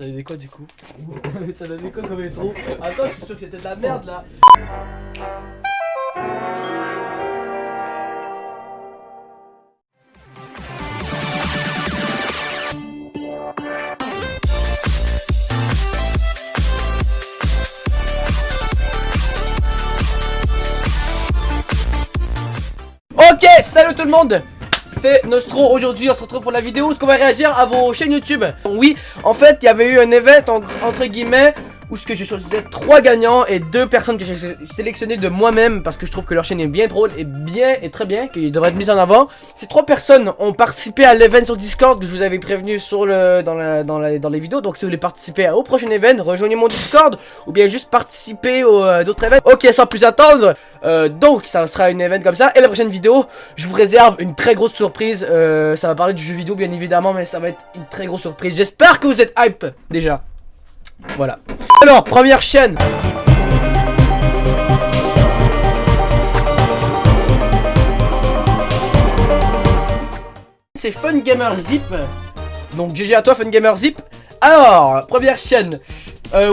Ça donnait quoi du coup? Ça donnait quoi comme intro? Attends, je suis sûr que c'était de la merde là. Ok, salut tout le monde, c'est Nostro. Aujourd'hui on se retrouve pour la vidéo où on va réagir à vos chaînes YouTube. Oui, en fait il y avait eu un event entre guillemets où ce que je choisissais 3 gagnants et 2 personnes que j'ai sélectionnées de moi-même parce que je trouve que leur chaîne est bien drôle et très bien, qu'ils devraient être mis en avant. Ces 3 personnes ont participé à l'event sur Discord que je vous avais prévenu sur dans les vidéos. Donc si vous voulez participer au prochain event, rejoignez mon Discord ou bien juste participer aux d'autres events. Ok, sans plus attendre, donc ça sera une event comme ça. Et la prochaine vidéo, je vous réserve une très grosse surprise. Ça va parler du jeu vidéo bien évidemment, mais ça va être une très grosse surprise. J'espère que vous êtes hype déjà. Voilà. Alors, première chaîne. C'est Fun Gamer Zip. Donc GG à toi Fun Gamer Zip. Alors, première chaîne.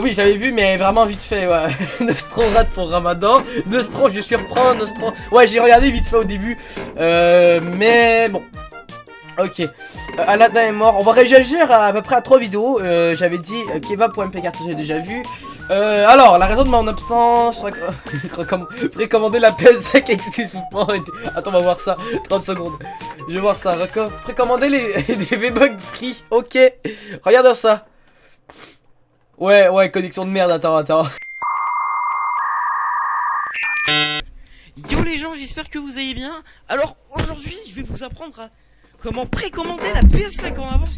Oui, j'avais vu, mais vraiment vite fait, ouais. Nostro rate son ramadan. Nostro, je vais surprendre, Nostro. Ouais, j'ai regardé vite fait au début. Mais bon. Ok, Aladdin est mort. On va réagir à peu près à 3 vidéos. J'avais dit Keva.mp4, j'ai déjà vu. Alors, la raison de mon absence, précommander la PS5 exclusivement. Attends, on va voir ça. 30 secondes. Je vais voir ça. Précommander les V-Bucks free. Ok, regarde ça. Ouais, connexion de merde. Attends. Yo les gens, j'espère que vous allez bien. Alors aujourd'hui, je vais vous apprendre à comment précommander la PS5 en avance.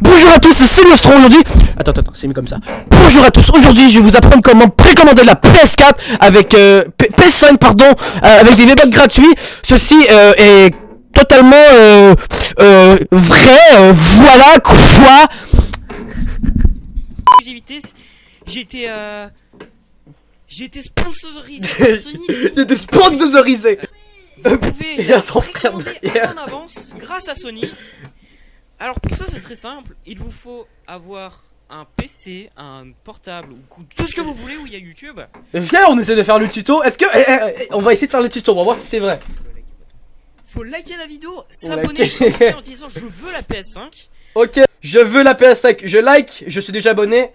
Bonjour à tous, c'est Nostro aujourd'hui. Attends, c'est mieux comme ça. Bonjour à tous, aujourd'hui je vais vous apprendre comment précommander la PS4 avec PS5 pardon, avec des V-Bucks gratuits. Ceci est totalement vrai. Voilà quoi. J'ai été sponsorisé par Sony. J'ai été sponsorisé. Vous pouvez précommander derrière. en avance grâce à Sony. Alors pour ça c'est très simple. Il vous faut avoir un PC, un portable ou tout ce que vous voulez où il y a YouTube. Viens, on essaie de faire le tuto. Est-ce que on va essayer de faire le tuto. On va voir si c'est vrai. Faut liker la vidéo, s'abonner, commenter en disant je veux la PS5. Ok, je veux la PS5. Je like. Je suis déjà abonné.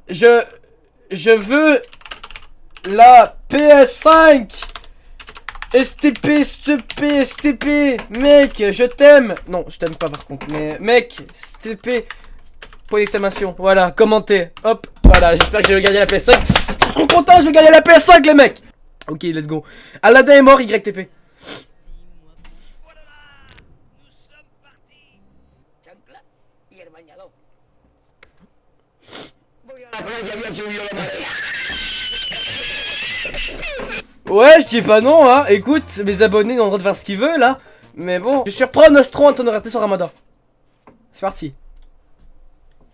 Je veux la PS5. STP, mec, je t'aime. Non, je t'aime pas par contre, mais mec, STP, point d'exclamation, voilà, commentez, hop, voilà, j'espère que je vais gagner la PS5. Je suis trop content, je vais gagner la PS5 les mecs. Ok, let's go. Aladdin est mort, YTP. Ouais, je dis pas non, hein. Écoute, mes abonnés ont le droit de faire ce qu'ils veulent, là. Mais bon, je surprends Nostro en train de rater son ramadan. C'est parti.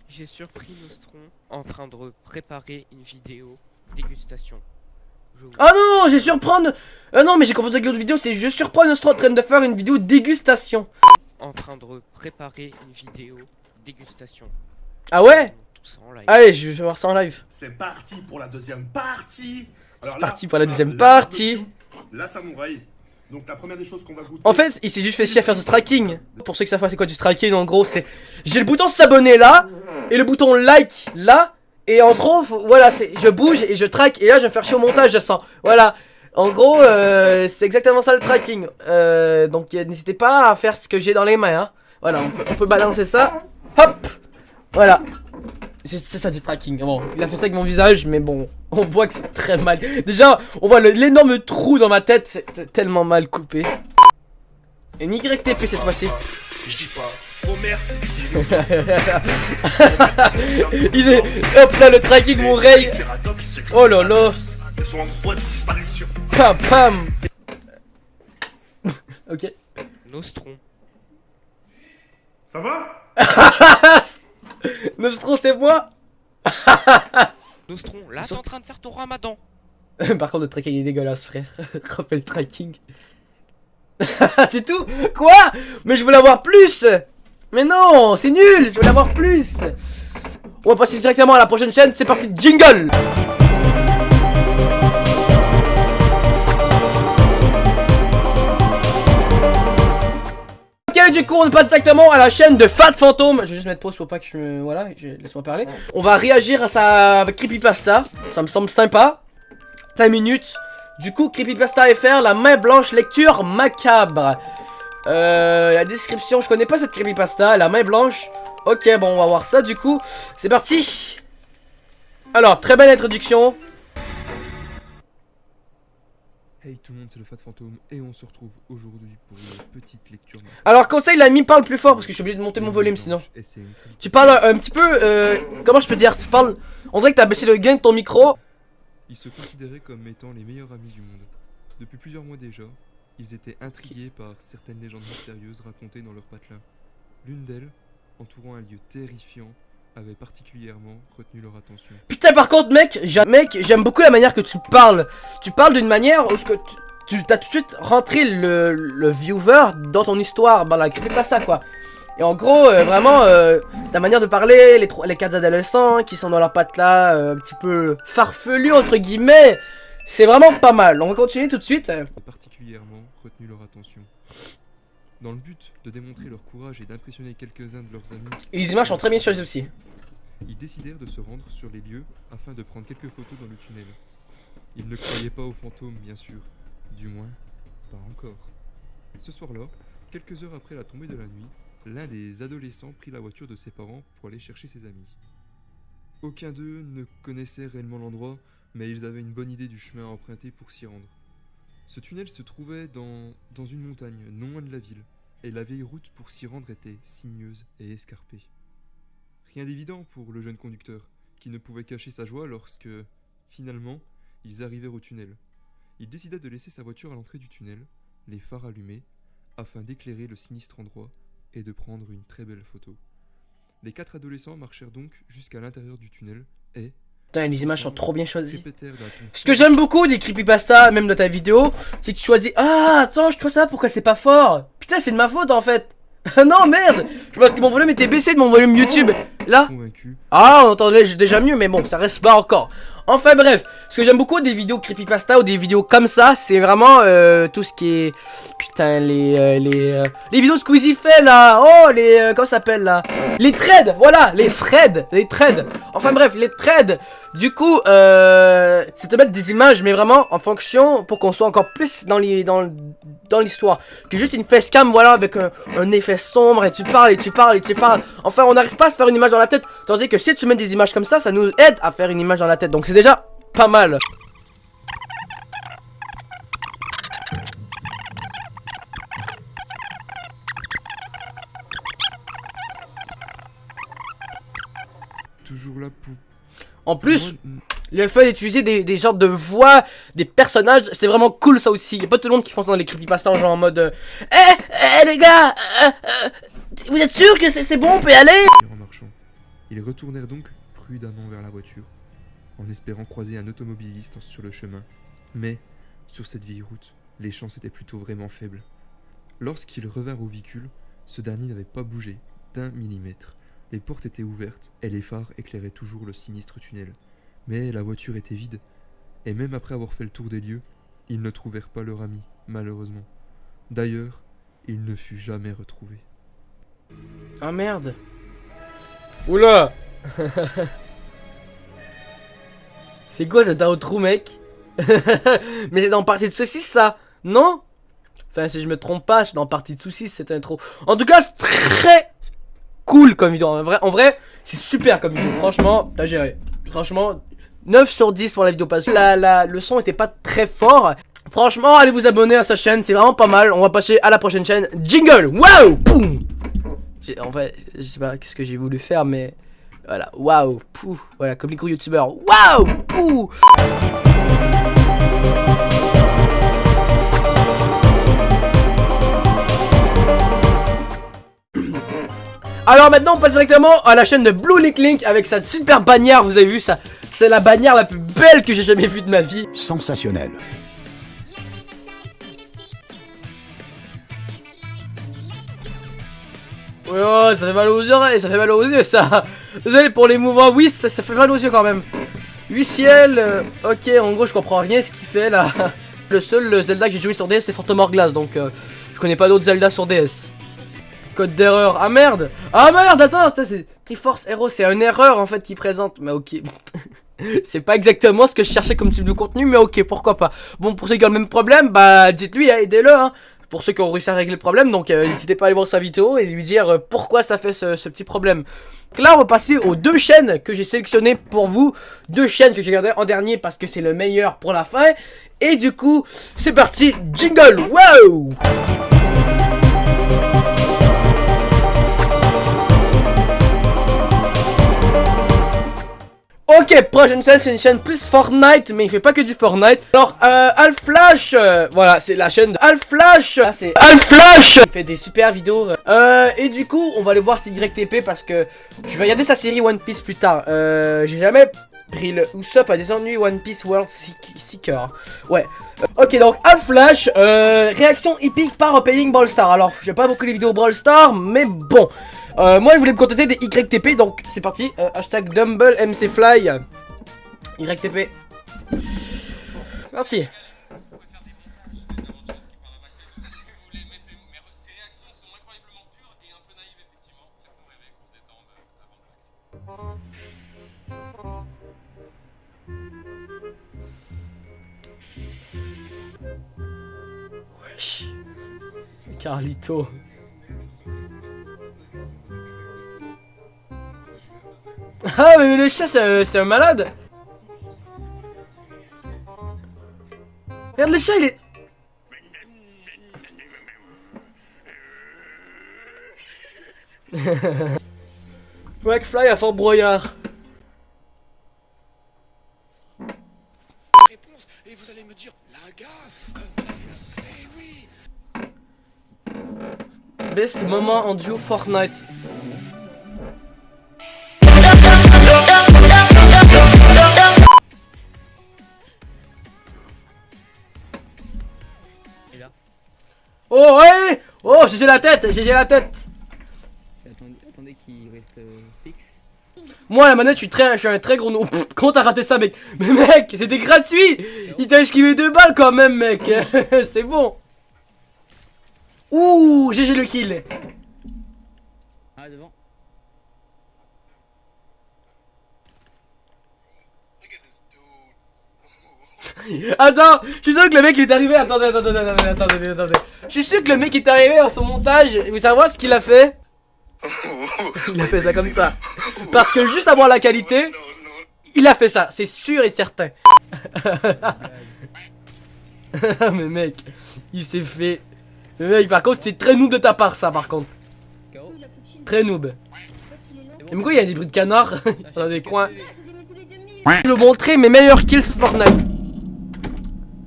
J'ai surpris Nostron en train de préparer une vidéo dégustation. Ah non, j'ai surprendre. Non, mais j'ai confondu avec l'autre vidéo, c'est je surprends Nostro en train de faire une vidéo dégustation. En train de préparer une vidéo dégustation. Ah ouais? Tout ça en live. Allez, je vais voir ça en live. C'est parti pour la deuxième partie. C'est parti pour la deuxième partie. La samouraï. Donc la première des choses qu'on va goûter. En fait, il s'est juste fait chier à faire du tracking. Pour ceux qui savent pas c'est quoi du tracking, en gros, c'est j'ai le bouton s'abonner là et le bouton like là. Et en gros, voilà, je bouge et je track et là je vais faire chier au montage, je sens. Voilà. En gros, c'est exactement ça le tracking. Donc n'hésitez pas à faire ce que j'ai dans les mains. Hein. Voilà, on peut balancer ça. Hop. Voilà. C'est ça du tracking. Bon, il a fait ça avec mon visage, mais bon, on voit que c'est très mal. Déjà, on voit l'énorme trou dans ma tête, c'est tellement mal coupé. Une YTP cette fois-ci. Je dis pas. Oh merde, c'est du dinosaure. Il est. Hop là, le tracking, mon Ray. Oh là là. Ils sont en voie de disparition. Pam pam. Ok. Nostron. Ça va? Nostro, c'est moi. Nostron, là t'es en train de faire ton ramadan. Par contre, le tracking est dégueulasse, frère. Refais le tracking. C'est tout? Quoi? Mais je voulais avoir plus. Mais non, c'est nul. Je voulais avoir plus. on va passer directement à la prochaine chaîne. C'est parti, jingle. Ok, du coup on passe directement à la chaîne de Fat Phantom. Je vais juste mettre pause pour pas que je me... Voilà, laisse-moi parler. On va réagir à sa creepypasta. Ça me semble sympa. 5 minutes. Du coup, creepypasta FR, la main blanche lecture macabre. La description, je connais pas cette creepypasta. La main blanche. Ok, bon, on va voir ça du coup. C'est parti. Alors, très belle introduction. Hey tout le monde, c'est le Fat Phantom et on se retrouve aujourd'hui pour une petite lecture. Alors, conseil, l'ami parle plus fort parce que je suis obligé de monter mon volume sinon. Tu parles un petit peu, comment je peux dire? Tu parles, on dirait que t'as baissé le gain de ton micro. Ils se considéraient comme étant les meilleurs amis du monde. Depuis plusieurs mois déjà, ils étaient intrigués par certaines légendes mystérieuses racontées dans leur patelin. L'une d'elles, entourant un lieu terrifiant, avait particulièrement retenu leur attention. Putain, par contre, mec, j'aime beaucoup la manière que tu parles. Tu parles d'une manière où tu t'as tout de suite rentré le viewer dans ton histoire. Bah, là, pas ça, quoi. Et en gros, vraiment, ta manière de parler, les 4 adolescents qui sont dans leur patelin, un petit peu farfelus, entre guillemets, c'est vraiment pas mal. On va continuer tout de suite. Particulièrement retenu leur attention. Dans le but de démontrer leur courage et d'impressionner quelques-uns de leurs amis, Et les images sont très bien choisies aussi. ils décidèrent de se rendre sur les lieux afin de prendre quelques photos dans le tunnel. Ils ne croyaient pas aux fantômes, bien sûr. Du moins, pas encore. Ce soir-là, quelques heures après la tombée de la nuit, l'un des adolescents prit la voiture de ses parents pour aller chercher ses amis. Aucun d'eux ne connaissait réellement l'endroit, mais ils avaient une bonne idée du chemin à emprunter pour s'y rendre. Ce tunnel se trouvait dans une montagne, non loin de la ville, et la vieille route pour s'y rendre était sinueuse et escarpée. Rien d'évident pour le jeune conducteur, qui ne pouvait cacher sa joie lorsque, finalement, ils arrivèrent au tunnel. Il décida de laisser sa voiture à l'entrée du tunnel, les phares allumés, afin d'éclairer le sinistre endroit et de prendre une très belle photo. Les 4 adolescents marchèrent donc jusqu'à l'intérieur du tunnel et... Putain, les images sont trop bien choisies. répétèrent d'un ton Ce que j'aime beaucoup des creepypasta, même dans ta vidéo, c'est que tu choisis. Ah, attends, je trouve ça, pourquoi c'est pas fort? Putain, c'est de ma faute en fait. Non, merde. Je pense que mon volume était baissé de mon volume YouTube. Là. convaincu. Ah, on entendait déjà mieux, mais bon, ça reste pas encore. Enfin bref, ce que j'aime beaucoup des vidéos creepypasta ou des vidéos comme ça, c'est vraiment tout ce qui est... Putain, les vidéos Squeezie fait là. Oh, comment ça s'appelle là? Les threads, voilà, les threads. Enfin bref, les threads. Du coup, c'est te mettre des images, mais vraiment en fonction, pour qu'on soit encore plus dans l'histoire. Que juste une facecam, voilà, avec un effet sombre, et tu parles. Enfin, on n'arrive pas à se faire une image dans la tête. Tandis que si tu mets des images comme ça nous aide à faire une image dans la tête. Donc c'est déjà pas mal. Toujours là pour... En plus, le fait d'utiliser des genres de voix, des personnages, c'est vraiment cool ça aussi. Y'a pas tout le monde qui font dans les creepypasta genre en mode les gars, vous êtes sûr que c'est bon, on peut y aller? En marchant, ils retournèrent donc prudemment vers la voiture, en espérant croiser un automobiliste sur le chemin. Mais, sur cette vieille route, les chances étaient plutôt vraiment faibles. Lorsqu'ils revinrent au véhicule, ce dernier n'avait pas bougé d'1 millimètre. Les portes étaient ouvertes et les phares éclairaient toujours le sinistre tunnel. Mais la voiture était vide, et même après avoir fait le tour des lieux, ils ne trouvèrent pas leur ami, malheureusement. D'ailleurs, il ne fut jamais retrouvé. Ah merde. Oula. C'est quoi cet outro, mec? Mais c'est dans Partie de Saucisse ça, non? Enfin, si je me trompe pas, c'est dans Partie de Saucisse cette intro. En tout cas, c'est très cool comme vidéo. En vrai, c'est super comme vidéo. Franchement, t'as géré. Franchement, 9 sur 10 pour la vidéo parce que le son était pas très fort. Franchement, allez vous abonner à sa chaîne, c'est vraiment pas mal. On va passer à la prochaine chaîne. Jingle. Waouh. Boum. En fait, je sais pas qu'est-ce que j'ai voulu faire, mais voilà. Waouh. Pouh. Voilà, comme les gros youtubeurs. Waouh. Pouh. Alors maintenant on passe directement à la chaîne de Blue Link Link avec sa super bannière, vous avez vu ça? C'est la bannière la plus belle que j'ai jamais vue de ma vie. Sensationnel. Oh, ça fait mal aux oreilles, ça fait mal aux yeux ça. Désolé pour les mouvements. Oui, ça fait mal aux yeux quand même. 8 ciels. Ok, en gros, je comprends rien ce qu'il fait là. Le seul Zelda que j'ai joué sur DS, c'est Phantom Hourglass. Donc, je connais pas d'autres Zelda sur DS. Code d'erreur. Ah merde! Ah merde! Attends, ça c'est Triforce Hero. C'est une erreur en fait qui présente. Mais ok. C'est pas exactement ce que je cherchais comme type de contenu, mais ok, pourquoi pas. Bon, pour ceux qui ont le même problème, bah dites-lui, aidez-le, hein. Pour ceux qui ont réussi à régler le problème, donc n'hésitez pas à aller voir sa vidéo et lui dire pourquoi ça fait ce petit problème. Donc là, on va passer aux 2 chaînes que j'ai sélectionnées pour vous. 2 chaînes que j'ai gardées en dernier parce que c'est le meilleur pour la fin. Et du coup, c'est parti, jingle, wow! Ok, prochaine chaîne, c'est une chaîne plus Fortnite, mais il fait pas que du Fortnite. Alors, Alflash, voilà, c'est la chaîne de Alflash. Ah, c'est Alflash. Il fait des super vidéos. Et du coup, on va aller voir ses YTP parce que je vais regarder sa série One Piece plus tard. J'ai jamais pris le Usopp à des ennuis One Piece World Seeker. Ouais. Ok, donc Alflash, réaction épique par Opening Brawl Stars. Alors, j'ai pas beaucoup les vidéos Brawl Stars, mais bon. Moi je voulais me contenter des YTP, donc c'est parti. Hashtag Dumble MC Fly YTP. C'est parti. Wesh. Carlito. Ah mais le chat c'est un malade. Regarde le chat il est... Wackfly à Fort Broyard. Réponse et vous allez me dire la gaffe. Eh oui. Best moment en duo Fortnite. Oh ouais. Oh j'ai la tête, j'ai la tête. Attendez qu'il reste fixe. Moi à la manette je suis un très gros nom. Comment t'as raté ça mec? Mais mec c'était gratuit. Il t'a esquivé 2 balles quand même mec. C'est bon. Ouh GG le kill. Ah devant. Attends, je suis sûr que le mec il est arrivé. Attendez. Je suis sûr que le mec est arrivé dans son montage. Vous savez ce qu'il a fait? Il a fait ça comme ça. Parce que juste avant la qualité, il a fait ça, c'est sûr et certain. Mais mec, il s'est fait. Mais mec, par contre, c'est très noob de ta part, ça, par contre. Très noob. Et pourquoi il y a des bruits de canard dans des coins? Je vais montrer mes meilleurs kills sur Fortnite.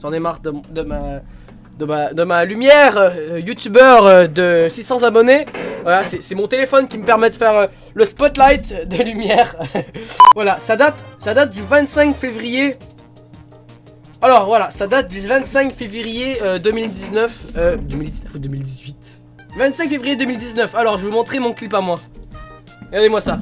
J'en ai marre de ma lumière, youtubeur de 600 abonnés. Voilà, c'est mon téléphone qui me permet de faire le spotlight de lumière. Voilà, ça date du 25 février. Alors voilà, ça date du 25 février 2019. 2019 ou 2018 25 février 2019. Alors je vais vous montrer mon clip à moi. Regardez-moi ça.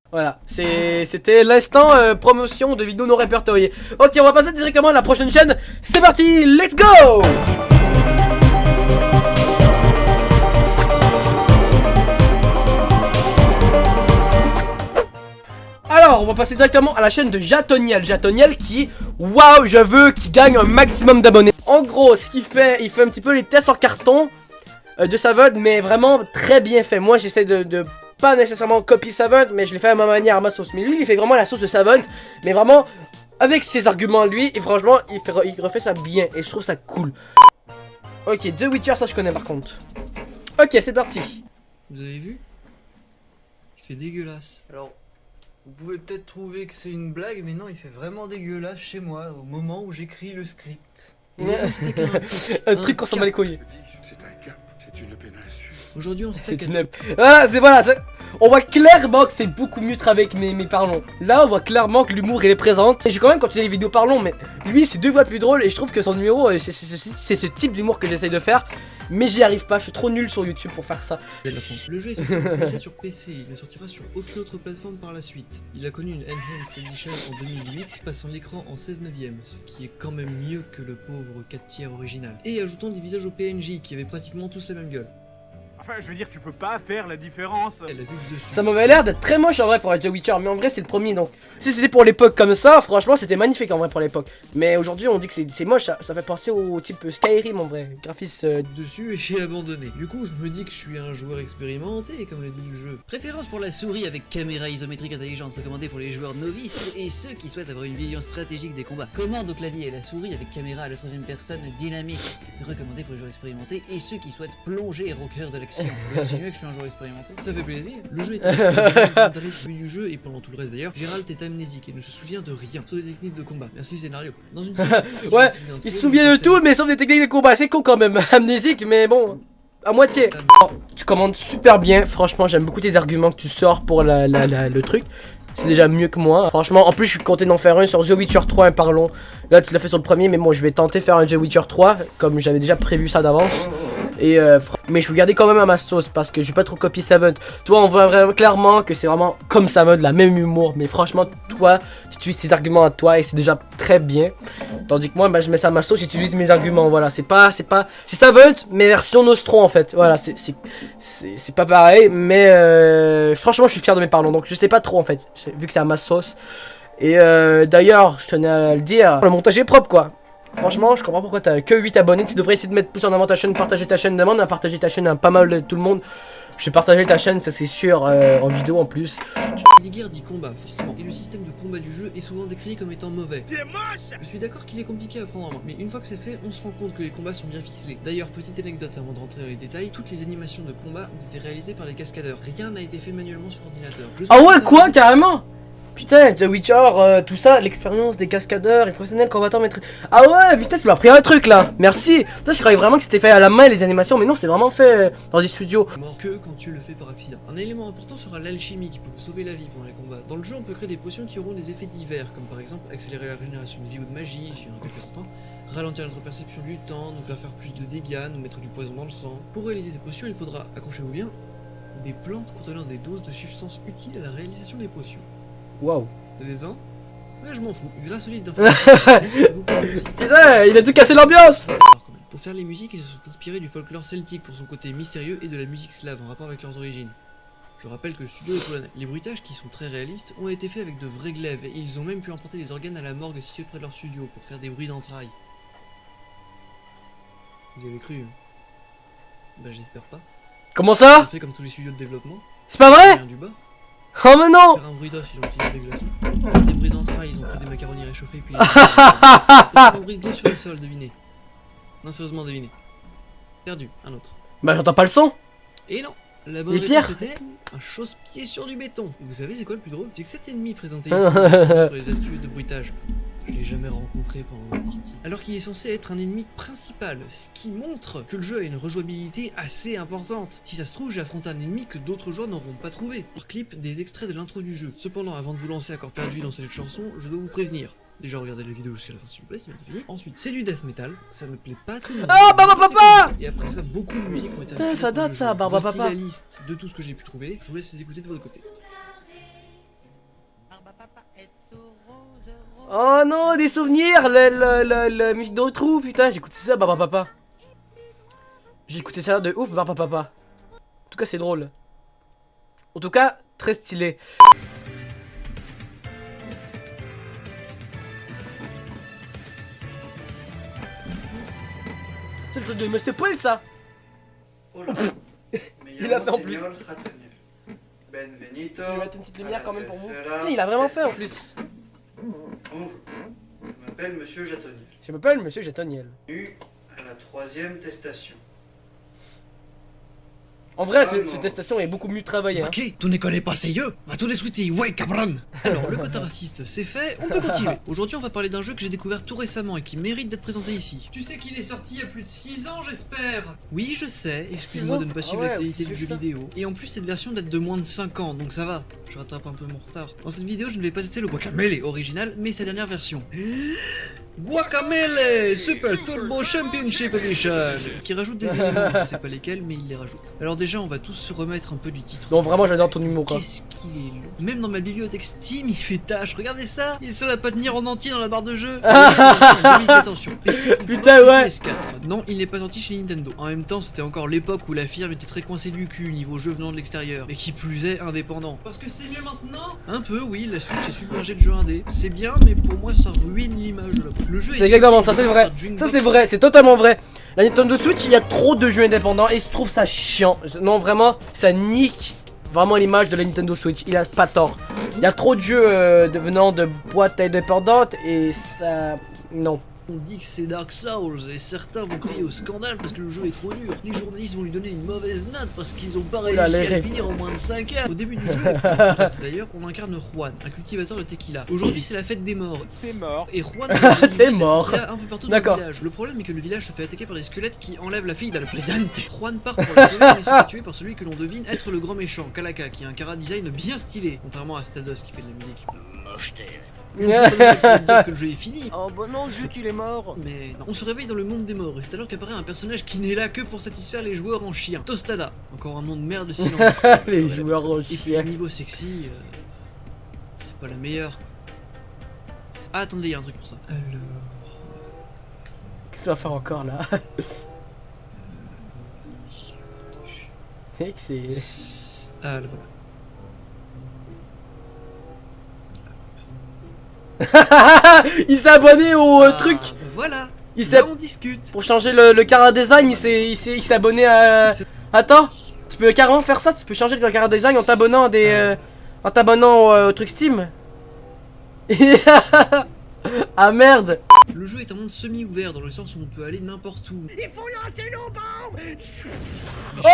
Voilà, c'était l'instant promotion de vidéos non répertoriées. Ok, on va passer directement à la prochaine chaîne. C'est parti, let's go! Alors, on va passer directement à la chaîne de Jatoniel. Jatoniel qui, waouh, je veux qu'il gagne un maximum d'abonnés. En gros, ce qu'il fait, il fait un petit peu les tests en carton de Savant, mais vraiment très bien fait. Moi, j'essaie de pas nécessairement copier Savant, mais je l'ai fait à ma manière, à ma sauce. Mais lui, il fait vraiment la sauce de Savant, mais vraiment avec ses arguments lui. Et franchement, il refait ça bien. Et je trouve ça cool. Ok, The Witcher, ça je connais par contre. Ok, c'est parti. Vous avez vu? Il fait dégueulasse. Alors, vous pouvez peut-être trouver que c'est une blague, mais non, il fait vraiment dégueulasse chez moi au moment où j'écris le script. Et aujourd'hui, on steak Un truc qu'on s'en bat les couilles. C'est un cap, c'est une péninsule. Aujourd'hui, on steak C'est une... Voilà, on voit clairement que c'est beaucoup mieux travailler avec mes parlons. Là, on voit clairement que l'humour il est présent. Et j'ai quand même continué les vidéos parlons, mais lui c'est 2 fois plus drôle. Et je trouve que son numéro, c'est ce type d'humour que j'essaye de faire. Mais j'y arrive pas, je suis trop nul sur YouTube pour faire ça. de la France. Le jeu est sorti en 2007 sur PC, il ne sortira sur aucune autre plateforme par la suite. Il a connu une Enhanced Edition en 2008, passant l'écran en 16/9, ce qui est quand même mieux que le pauvre 4/3 original. Et ajoutant des visages au PNJ qui avaient pratiquement tous la même gueule. Enfin, je veux dire, tu peux pas faire la différence. Elle a vu dessus. Ça m'avait l'air d'être très moche en vrai pour être The Witcher, mais en vrai c'est le premier donc. Si c'était pour l'époque comme ça, franchement c'était magnifique en vrai pour l'époque. Mais aujourd'hui on dit que c'est moche, ça fait penser au type Skyrim en vrai, graphisme. Dessus et j'ai abandonné. Du coup, je me dis que je suis un joueur expérimenté, comme le dit le jeu. Préférence pour la souris avec caméra isométrique intelligente recommandée pour les joueurs novices et ceux qui souhaitent avoir une vision stratégique des combats. Commande au clavier et la souris avec caméra à la 3ème personne dynamique, recommandée pour les joueurs expérimentés et ceux qui souhaitent plonger au cœur de l'action. Vous insinuez que je suis un joueur expérimenté? Ça fait plaisir. Le jeu est dans le début du jeu et pendant tout le reste d'ailleurs, Gérald est amnésique et ne se souvient de rien, sauf des techniques de combat. Merci scénario. Dans une Ouais, il se souvient de tout mais sauf des techniques de combat, c'est con quand même, amnésique mais bon, à moitié. Oh, tu commandes super bien, franchement j'aime beaucoup tes arguments que tu sors pour le truc. C'est déjà mieux que moi. Franchement, en plus, je suis compté d'en faire un sur The Witcher 3, parlons. Là, tu l'as fait sur le premier, mais moi, je vais tenter de faire un The Witcher 3, comme j'avais déjà prévu ça d'avance. Et mais je vais garder quand même à ma sauce parce que je vais pas trop copier Savant. Toi, on voit vraiment clairement que c'est vraiment comme Savant, la même humour. Mais franchement, toi, tu utilises tes arguments à toi et c'est déjà très bien. Tandis que moi, bah, je mets ça à ma sauce, j'utilise mes arguments. Voilà, c'est Savant, mais version Nostro en fait. Voilà, c'est pas pareil, mais franchement, je suis fier de mes parlons. Donc, je sais pas trop en fait, vu que c'est à ma sauce. Et d'ailleurs, je tenais à le dire, le montage est propre quoi. Franchement, je comprends pourquoi t'as que 8 abonnés. Tu devrais essayer de mettre plus en avant ta chaîne, partager ta chaîne. Demande à partager ta chaîne à pas mal de tout le monde. Je vais partager ta chaîne, ça c'est sûr, en vidéo en plus. Les guerres dit combat, forcément. Et le système de combat du jeu est souvent décrit comme étant mauvais. Je suis d'accord qu'il est compliqué à prendre en main, mais une fois que c'est fait, on se rend compte que les combats sont bien ficelés. D'ailleurs, petite anecdote avant de rentrer dans les détails, toutes les animations de combat ont été réalisées par les cascadeurs. Rien n'a été fait manuellement sur ordinateur. Ah ouais, quoi, carrément? Putain, The Witcher, tout ça, l'expérience des cascadeurs, les professionnels combattants maîtres. Ah ouais, putain, tu m'as appris un truc là, merci. Putain, je croyais vraiment que c'était fait à la main les animations, mais non, c'est vraiment fait dans des studios. Mort que quand tu le fais par accident. Un élément important sera l'alchimie qui peut vous sauver la vie pendant les combats. Dans le jeu, on peut créer des potions qui auront des effets divers, comme par exemple accélérer la régénération de vie ou de magie, j'y viens dans quelques instants, ralentir notre perception du temps, nous faire plus de dégâts, nous mettre du poison dans le sang. Pour réaliser ces potions, il faudra, accrochez-vous bien, des plantes contenant des doses de substances utiles à la réalisation des potions. Waouh. C'est décevant? Ouais, je m'en fous. Grâce au livre d'informations. Putain, il a dû casser l'ambiance. Pour faire les musiques, ils se sont inspirés du folklore celtique pour son côté mystérieux et de la musique slave en rapport avec leurs origines. Je rappelle que le studio est polonais. Les bruitages, qui sont très réalistes, ont été faits avec de vrais glaives et ils ont même pu emporter des organes à la morgue située près de leur studio pour faire des bruits d'entrailles. Vous y avez cru? Bah j'espère pas. Comment ça? On fait comme tous les studios de développement. C'est pas vrai? Du bas. Oh mais non. Faire un bruit d'os, ils ont utilisé des glaçons. Pour faire des bruits d'entrailles, ils ont pris des macaronis réchauffés puis les faire un bruit de glisse sur le sol, devinez. Non, sérieusement, devinez. Perdu, un autre. Bah j'entends pas le son. Et non, la bonne réponse était un chausse-pied sur du béton. Vous savez c'est quoi le plus drôle? C'est que cet ennemi présenté ici sur les astuces de bruitage, je l'ai jamais rencontré pendant la partie. Alors qu'il est censé être un ennemi principal, ce qui montre que le jeu a une rejouabilité assez importante. Si ça se trouve, j'ai affronté un ennemi que d'autres joueurs n'auront pas trouvé. Par clip, des extraits de l'intro du jeu. Cependant, avant de vous lancer à corps perdu dans cette chanson, je dois vous prévenir. Déjà regardez la vidéo jusqu'à la fin s'il vous plaît, c'est bientôt fini. Ensuite, c'est du death metal, ça ne plaît pas à tout le monde. Ah, Barba Papa! Et après ça, beaucoup de musiques ont été inspirées. Ça date ça, Barba Papa. Voici la liste de tout ce que j'ai pu trouver, je vous laisse les écouter de votre côté. Oh non, des souvenirs, la musique de trou, putain, j'ai écouté ça, Barba Papa. J'ai écouté ça de ouf, Barba Papa. En tout cas, c'est drôle. En tout cas, très stylé. C'est le truc de Monsieur Poil, ça. Il a fait en plus. Benvenuto. Je vais mettre une petite lumière quand même pour vous. Tiens, il a vraiment fait en plus. Bonjour, je m'appelle Monsieur Jatoniel. Je m'appelle Monsieur Jetoniel. Bienvenue à la 3e testation. En vrai, cette testation est beaucoup mieux travaillée. Hein. Ok, tu ne connais pas sérieux? Va tout discuter, ouais, cabron. Alors, le quota raciste, c'est fait, on peut continuer. Aujourd'hui, on va parler d'un jeu que j'ai découvert tout récemment et qui mérite d'être présenté ici. Tu sais qu'il est sorti il y a plus de 6 ans, j'espère? Oui, je sais, excuse-moi de ne pas suivre l'actualité du jeu vidéo. Et en plus, cette version date de moins de 5 ans, donc ça va, je rattrape un peu mon retard. Dans cette vidéo, je ne vais pas tester le Guacamelee original, mais sa dernière version. Guacamelee Super Turbo Championship Edition, qui rajoute des éléments, je sais pas lesquels, mais il les rajoute. Alors déjà, on va tous se remettre un peu du titre. Non, vraiment, j'adore ton humour, quoi. Qu'est-ce qu'il est long. Même dans ma bibliothèque Steam, il fait tâche. Regardez ça. Il est seul à pas tenir en entier dans la barre de jeu. Attention, PC, Xbox Putain, et ouais. PS4. Non, il n'est pas sorti chez Nintendo. En même temps, c'était encore l'époque où la firme était très coincée du cul niveau jeu venant de l'extérieur. Mais qui plus est, indépendant. Parce que c'est mieux maintenant. Un peu, oui, la Switch est submergée de jeux indés. C'est bien, mais pour moi, ça ruine l'image de la boîte. Le jeu C'est exactement ça, c'est vrai. Ça, c'est vrai, c'est totalement vrai. La Nintendo Switch, il y a trop de jeux indépendants et je trouve ça chiant. Non, vraiment, ça nique vraiment l'image de la Nintendo Switch. Il a pas tort. Il y a trop de jeux venant de boîtes indépendantes et ça... Non. On dit que c'est Dark Souls et certains vont crier au scandale parce que le jeu est trop dur. Les journalistes vont lui donner une mauvaise note parce qu'ils ont pas réussi à le finir en moins de 5 heures. Au début du jeu, d'ailleurs, on incarne Juan, un cultivateur de tequila. Aujourd'hui, c'est la fête des morts. C'est mort. Et Juan c'est mort. un peu partout dans le village. Le problème est que le village se fait attaquer par des squelettes qui enlèvent la fille d'Al Presidente. Juan part pour la sauver mais se fait tuer par celui que l'on devine être le grand méchant, Kalaka, qui a un chara design bien stylé, contrairement à Stados qui fait de la musique. Dire que le jeu est fini. Oh bah non, zut, il est mort. Mais non. On se réveille dans le monde des morts et c'est alors qu'apparaît un personnage qui n'est là que pour satisfaire les joueurs en chien. Tostada, encore un nom de merde de silence. Les joueurs en Et puis chien. niveau sexy, c'est pas la meilleure. Ah attendez, il y a un truc pour ça. Alors... Qu'est-ce qu'on va faire encore là? Mec, c'est... Ah le voilà. Il s'est abonné au truc. Voilà. Il s'est... Là on discute. Pour changer le cara design, il s'est abonné à... Attends, tu peux carrément faire ça, tu peux changer le cara design en t'abonnant à des... en t'abonnant au truc Steam. Ah merde. Le jeu est un monde semi-ouvert dans le sens où on peut aller n'importe où. Il faut lancer nos bombes. Oh,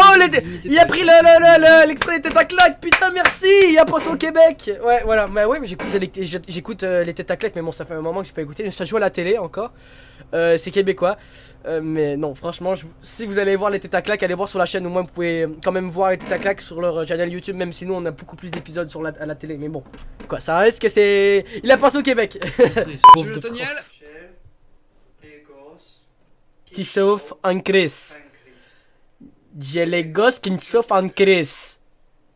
il a pris l'extrait des têtes à claques, putain merci. Il a passé au Québec. Ouais, voilà, bah ouais, mais j'écoute les têtes à claques, mais bon, ça fait un moment que j'ai pas écouté, mais ça joue à la télé encore. C'est québécois. Mais non, franchement, si vous allez voir les têtes à claques, allez voir sur la chaîne, au moins vous pouvez quand même voir les têtes à claques sur leur channel YouTube, même si nous on a beaucoup plus d'épisodes à la télé, mais bon. Quoi, ça reste que c'est... Il a passé au Québec. Monsieur Toniel. Qui chauffe en crise. J'ai les gosses qui me chauffent en crise.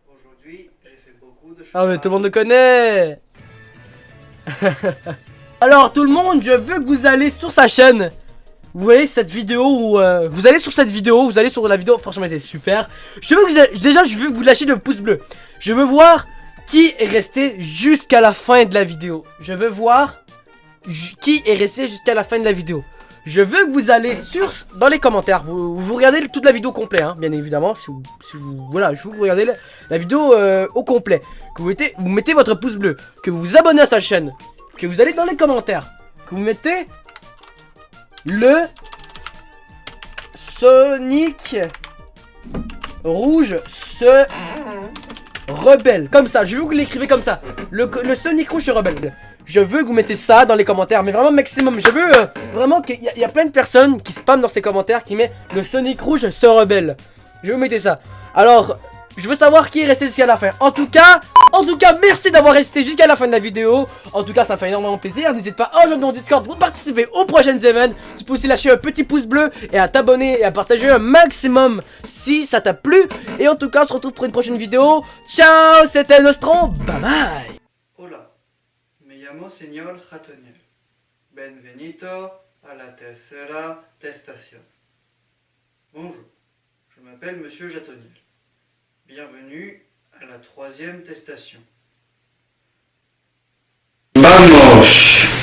Aujourd'hui, j'ai fait beaucoup de choses. Ah mais tout le monde le connaît. Alors tout le monde, je veux que vous allez sur sa chaîne. Vous voyez cette vidéo où vous allez sur cette vidéo, vous allez sur la vidéo, franchement elle était super. Je veux que déjà je veux que vous lâchiez le pouce bleu. Je veux voir qui est resté jusqu'à la fin de la vidéo. Je veux voir qui est resté jusqu'à la fin de la vidéo. Je veux que vous allez dans les commentaires, vous regardez toute la vidéo complète, hein, bien évidemment. Voilà, je vous regardez la vidéo au complet. Que vous mettez votre pouce bleu, que vous vous abonnez à sa chaîne, que vous allez dans les commentaires, que vous mettez le Sonic Rouge se rebelle. Comme ça, je veux que vous l'écrivez comme ça. Le Sonic Rouge se rebelle. Je veux que vous mettez ça dans les commentaires, mais vraiment maximum. Je veux vraiment qu'il y a plein de personnes qui spamment dans ces commentaires, qui met le Sonic Rouge se rebelle. Je veux que vous mettez ça. Alors, je veux savoir qui est resté jusqu'à la fin. En tout cas, merci d'avoir resté jusqu'à la fin de la vidéo. En tout cas, ça fait énormément plaisir. N'hésite pas à rejoindre mon Discord pour participer aux prochaines events. Tu peux aussi lâcher un petit pouce bleu et à t'abonner et à partager un maximum si ça t'a plu. Et en tout cas, on se retrouve pour une prochaine vidéo. Ciao, c'était Nostron. Bye bye. Hola, me llamo señor Jatoniel. Benvenuto a la tercera testación. Bonjour, je m'appelle Monsieur Jatoniel. Bienvenue à la 3e testation. Vamos!